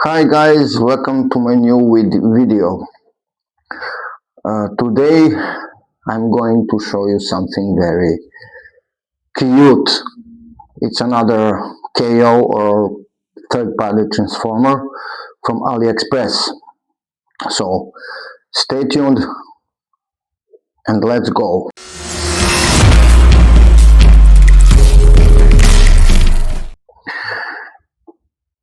Hi guys, welcome to my new video. Today I'm going to show you something very cute. It's another KO or third-party transformer from AliExpress. So stay tuned and let's go.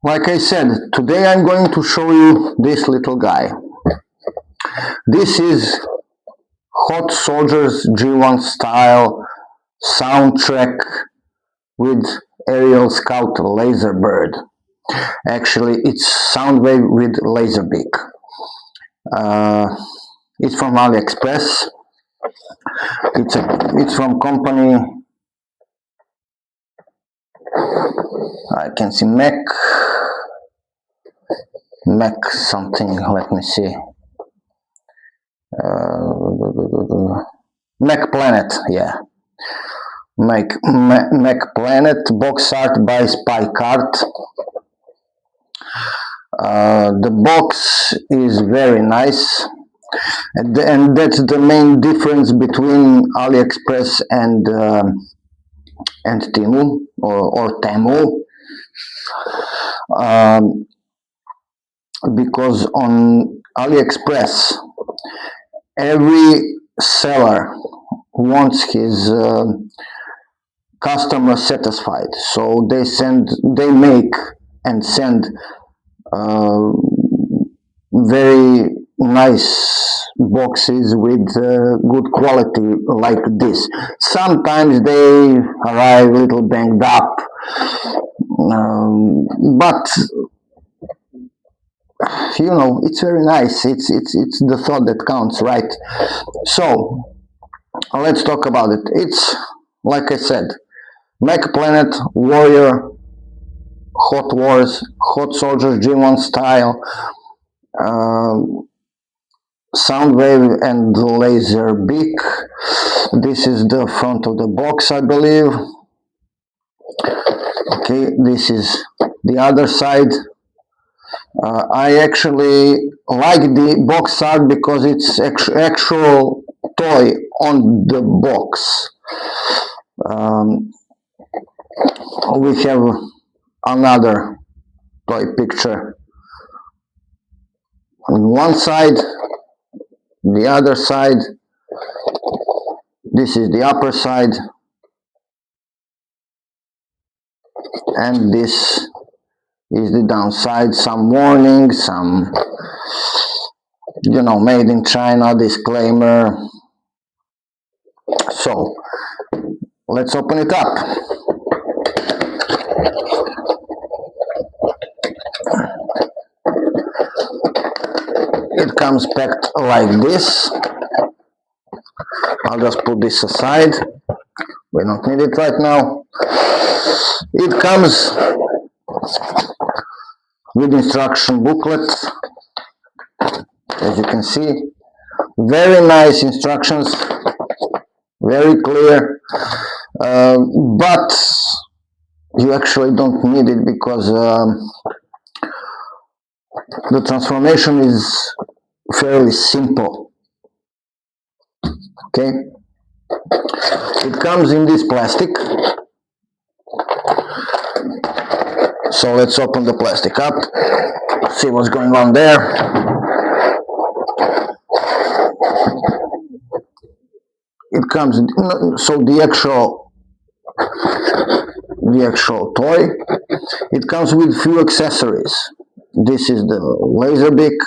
Like I said, today I'm going to show you this little guy. This is Hot Soldier's G1 style soundtrack with aerial scout laser bird. Actually, it's Soundwave with laser beak. It's from AliExpress. It's from company, I can see Mac something, let me see. Mac Planet, yeah. Mac Planet, box art by Spy Cart. The box is very nice, and that's the main difference between AliExpress and Temu or Temu, because on AliExpress every seller wants his customer satisfied, so they make and send very nice boxes with good quality like this. Sometimes they arrive a little banged up, but you know, it's very nice. It's the thought that counts, right? So let's talk about it. It's, like I said, Mac Planet Warrior Hot Wars, Hot Soldier G1 style, Soundwave and laser beak. This is the front of the box, I believe. Okay, this is the other side. I actually like the box art because it's actual toy on the box. We have another toy picture on one side, the other side. This is the upper side, and this is the downside. Some warning, some, you know, made in China disclaimer. So let's open it up. It comes packed like this. I'll just put this aside. We don't need it right now. It comes with instruction booklet, as you can see. Very nice instructions, very clear, but you actually don't need it because the transformation is fairly simple. Okay, it comes in this plastic. So let's open the plastic up, see what's going on there. It comes, so the actual toy, it comes with few accessories. This is the laser beak,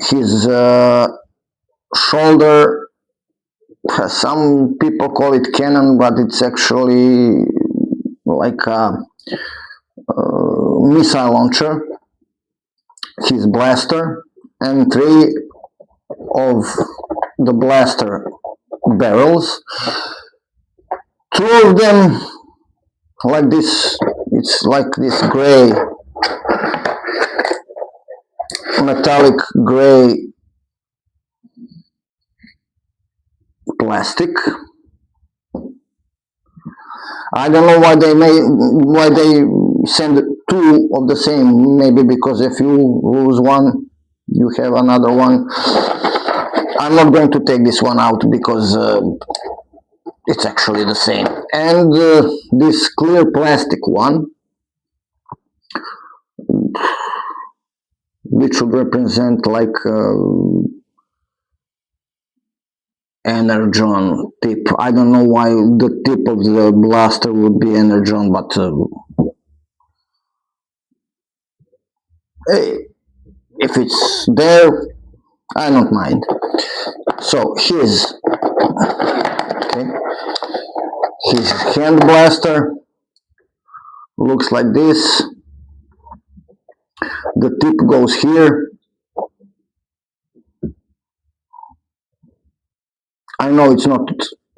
his shoulder, some people call it cannon, but it's actually like a missile launcher, his blaster, and 3 of the blaster barrels. 2 of them like this, it's like this gray, metallic gray plastic. I don't know why they send two of the same, maybe because if you lose one, you have another one. I'm not going to take this one out because it's actually the same. And this clear plastic one, which should represent like energon tip. I don't know why the tip of the blaster would be energon, but hey, if it's there, I don't mind. So his hand blaster looks like this. The tip goes here. I know it's not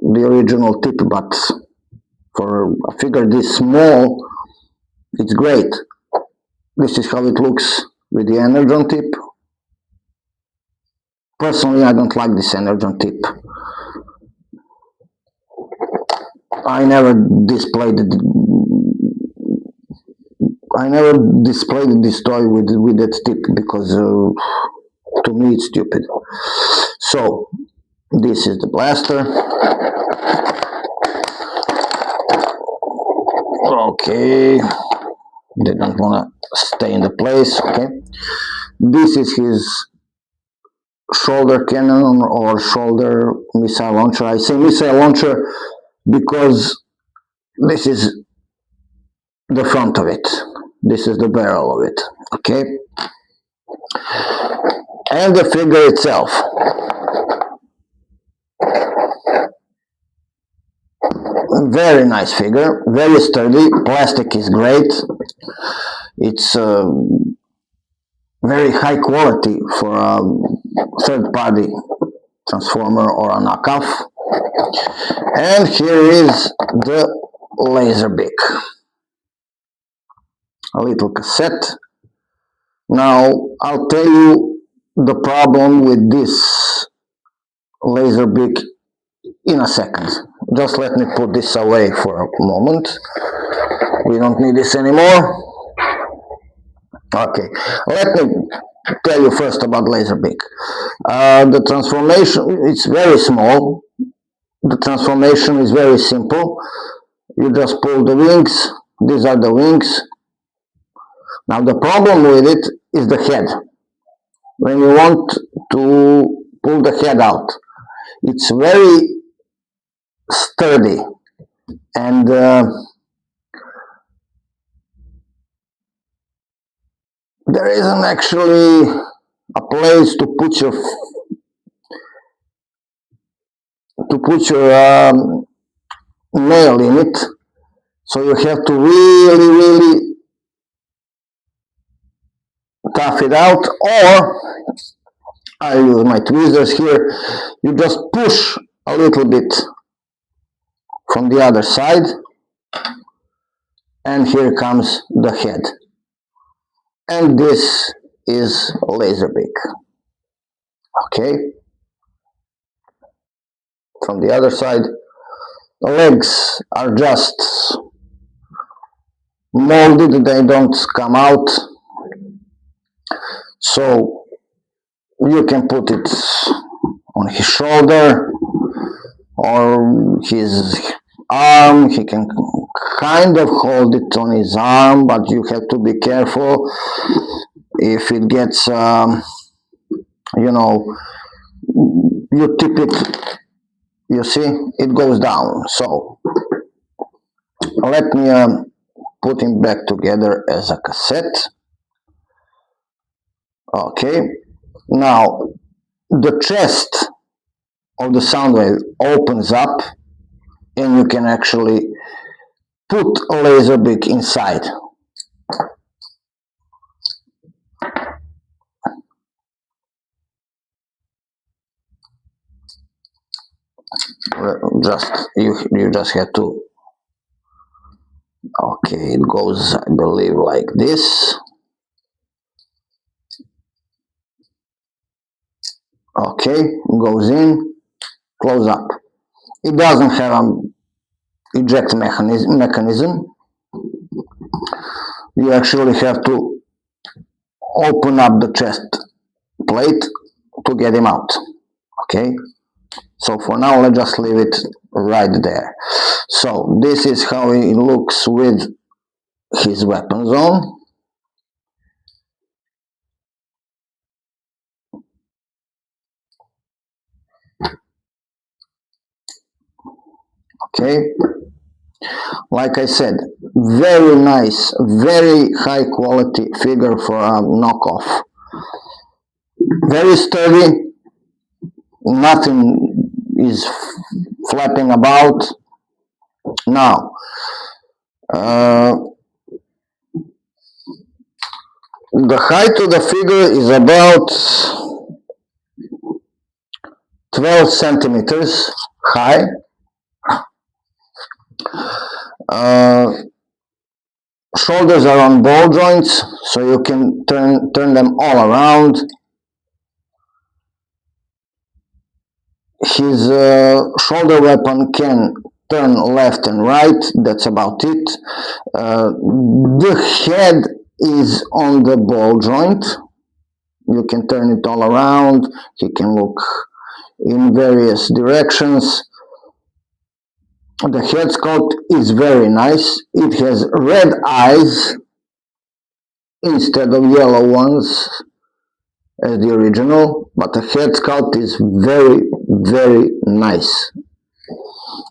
the original tip, but for a figure this small, it's great. This is how it looks with the energon tip. Personally, I don't like this energon tip. I never displayed this toy with that tip because to me it's stupid. So this is the blaster. Okay, they don't want to stay in the place. Okay, this is his shoulder cannon or shoulder missile launcher. I say missile launcher because this is the front of it. This is the barrel of it. Okay, and the figure itself. Very nice figure, very sturdy. Plastic is great. It's very high quality for a third-party transformer or a knockoff. And here is the Laserbeak, a little cassette. Now I'll tell you the problem with this Laserbeak in a second. Just let me put this away for a moment. We don't need this anymore. Okay, let me tell you first about Laserbeak. The transformation, it's very small. The transformation is very simple. You just pull the wings. These are the wings. Now the problem with it is the head. When you want to pull the head out, it's very sturdy, and there isn't actually a place to put your nail in it, so you have to really tough it out, or I use my tweezers here. You just push a little bit from the other side, and here comes the head. And this is Laserbeak. Okay. From the other side, the legs are just molded, they don't come out. So you can put it on his shoulder or his arm. He can kind of hold it on his arm, but you have to be careful. If it gets, you tip it, you see, it goes down. So let me put him back together as a cassette. Okay, now the chest of the Soundwave opens up, and you can actually put a Laserbeak inside. You just have to. Okay, it goes, I believe, like this. Okay, goes in, close up. It doesn't have an eject mechanism. you actually have to open up the chest plate to get him out. Okay, so for now let's just leave it right there. So this is how he looks with his weapons on. Okay, like I said, very nice, very high quality figure for a knockoff. Very sturdy, nothing is flapping about. Now, the height of the figure is about 12 centimeters high. Shoulders are on ball joints, so you can turn them all around. His shoulder weapon can turn left and right, that's about it. The head is on the ball joint. You can turn it all around. He can look in various directions. The head sculpt is very nice. It has red eyes instead of yellow ones as the original, but the head sculpt is very, very nice.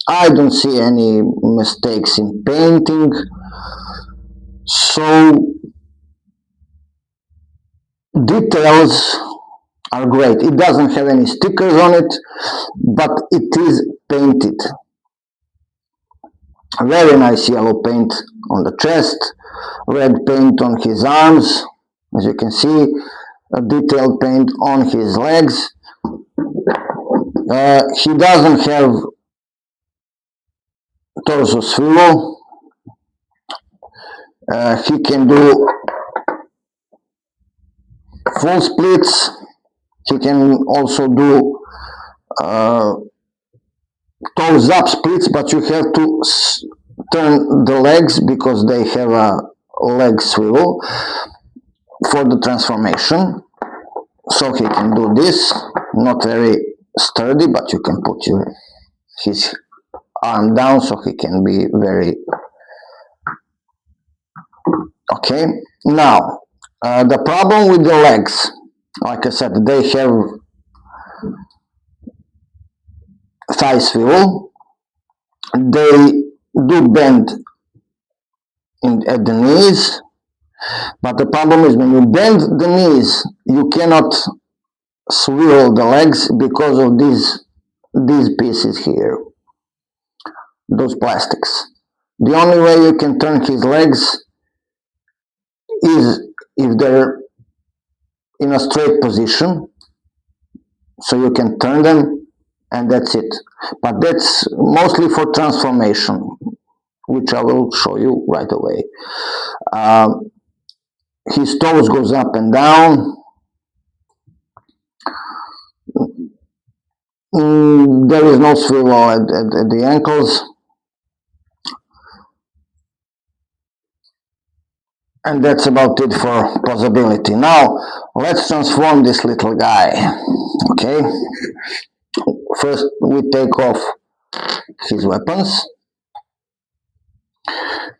I don't see any mistakes in painting, so details are great. It doesn't have any stickers on it, but it is painted. Very nice yellow paint on the chest, red paint on his arms, as you can see, a detailed paint on his legs. He doesn't have torso swivel. He can do full splits. He can also do toes up splits, but you have to turn the legs because they have a leg swivel for the transformation. So he can do this, not very sturdy, but you can put his arm down so he can be very okay. Now the problem with the legs, like I said, they have thigh swivel. They do bend at the knees, but the problem is when you bend the knees, you cannot swivel the legs because of these pieces here, those plastics. The only way you can turn his legs is if they're in a straight position, so you can turn them, and that's it. But that's mostly for transformation, which I will show you right away. His toes goes up and down. There is no swivel at the ankles. And that's about it for possibility. Now, let's transform this little guy. Okay? First, we take off his weapons.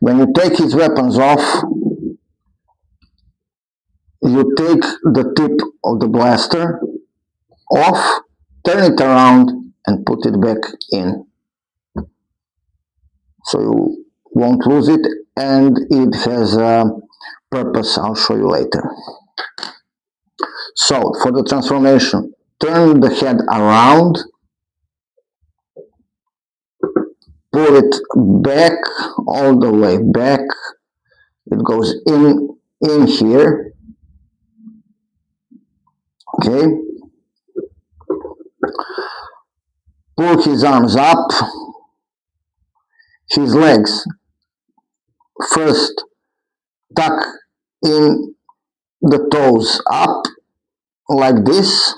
When you take his weapons off, you take the tip of the blaster off, turn it around, and put it back in. So you won't lose it, and it has a purpose I'll show you later. So, for the transformation, turn the head around, pull it back, all the way back. It goes in here. Okay. Pull his arms up. His legs. First, tuck in the toes up, like this.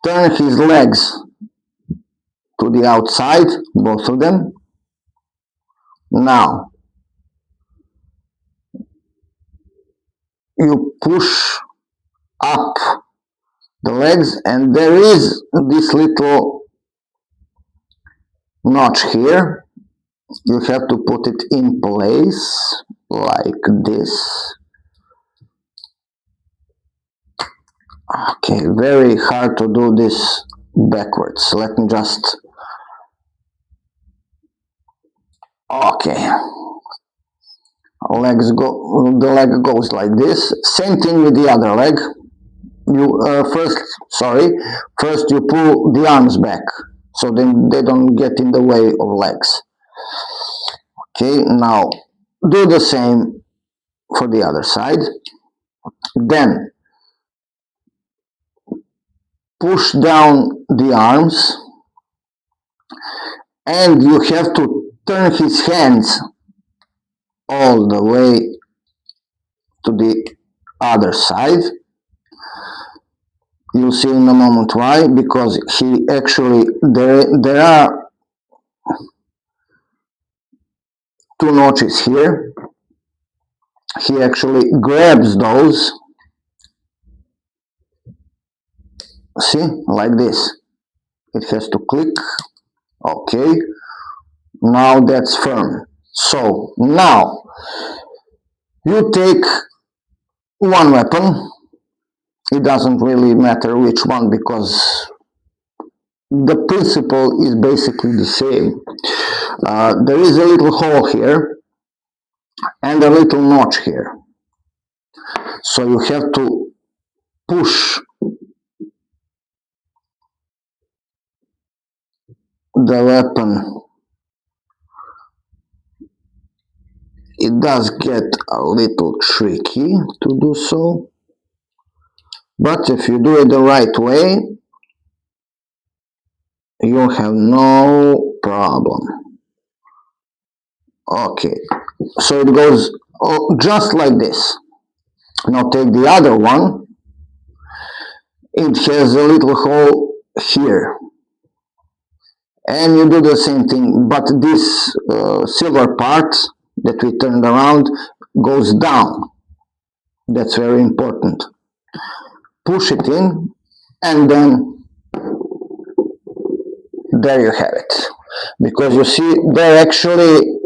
Turn his legs to the outside, both of them. Now, you push up the legs, and there is this little notch here. You have to put it in place like this. Okay, very hard to do this backwards. Let me just... Okay. The leg goes like this. Same thing with the other leg. You first you pull the arms back, so then they don't get in the way of legs. Okay, now do the same for the other side. Then push down the arms, and you have to turn his hands all the way to the other side. You'll see in a moment why, because he actually, there are two notches here. He actually grabs those, see, like this. It has to click. Okay, now that's firm. So now you take one weapon. It doesn't really matter which one, because the principle is basically the same. There is a little hole here and a little notch here, so you have to push the weapon. It does get a little tricky to do so, but if you do it the right way, you have no problem. Okay, so it goes just like this. Now take the other one. It has a little hole here, and you do the same thing, but this silver part that we turned around goes down. That's very important. Push it in, and then there you have it. Because you see, they're actually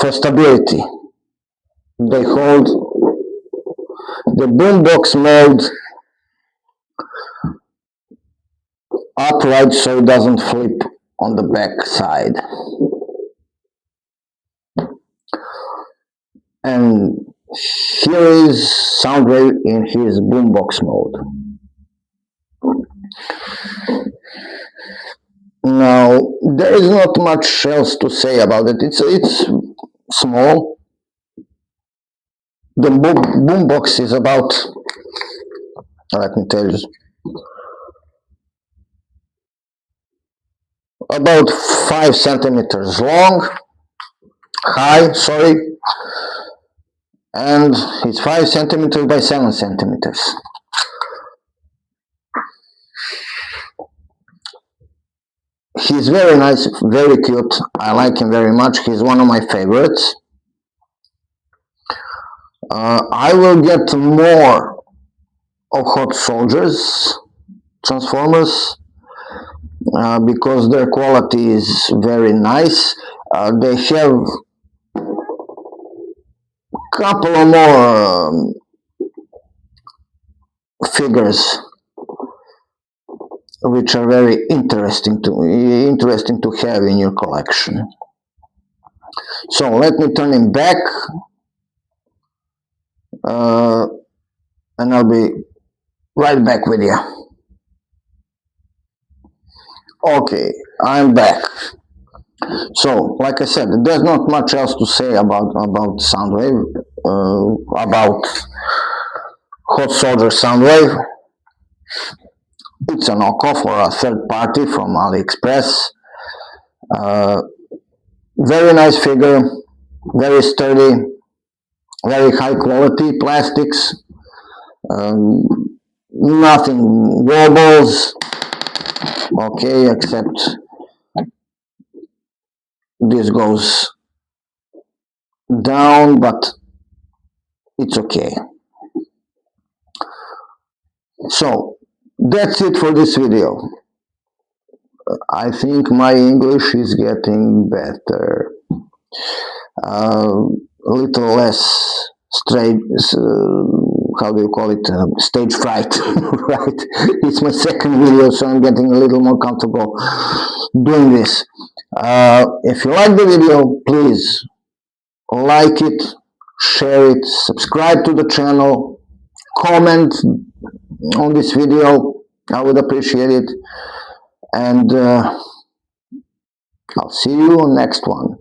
for stability. They hold the boombox mode upright so it doesn't flip on the back side. And here is Soundwave in his boombox mode. Now, there is not much else to say about it. It's small. The boombox is about, let me tell you, about 5 centimeters long, high, sorry, and it's 5 centimeters by 7 centimeters. He's very nice, very cute. I like him very much. He's one of my favorites. I will get more of Hot Soldiers Transformers because their quality is very nice. They have a couple of more figures which are very interesting to have in your collection. So let me turn him back, and I'll be right back with you. Okay, I'm back. So, like I said, there's not much else to say about Soundwave, about Hot Soldier Soundwave. It's a knockoff or a third party from AliExpress. Very nice figure, very sturdy, very high quality plastics. Nothing wobbles. Okay, except this goes down, but it's okay. So that's it for this video. I think my English is getting better. A little less straight, how do you call it, stage fright, right? It's my second video, so I'm getting a little more comfortable doing this. If you like the video, please like it, share it, subscribe to the channel, comment on this video. I would appreciate it, and I'll see you on next one.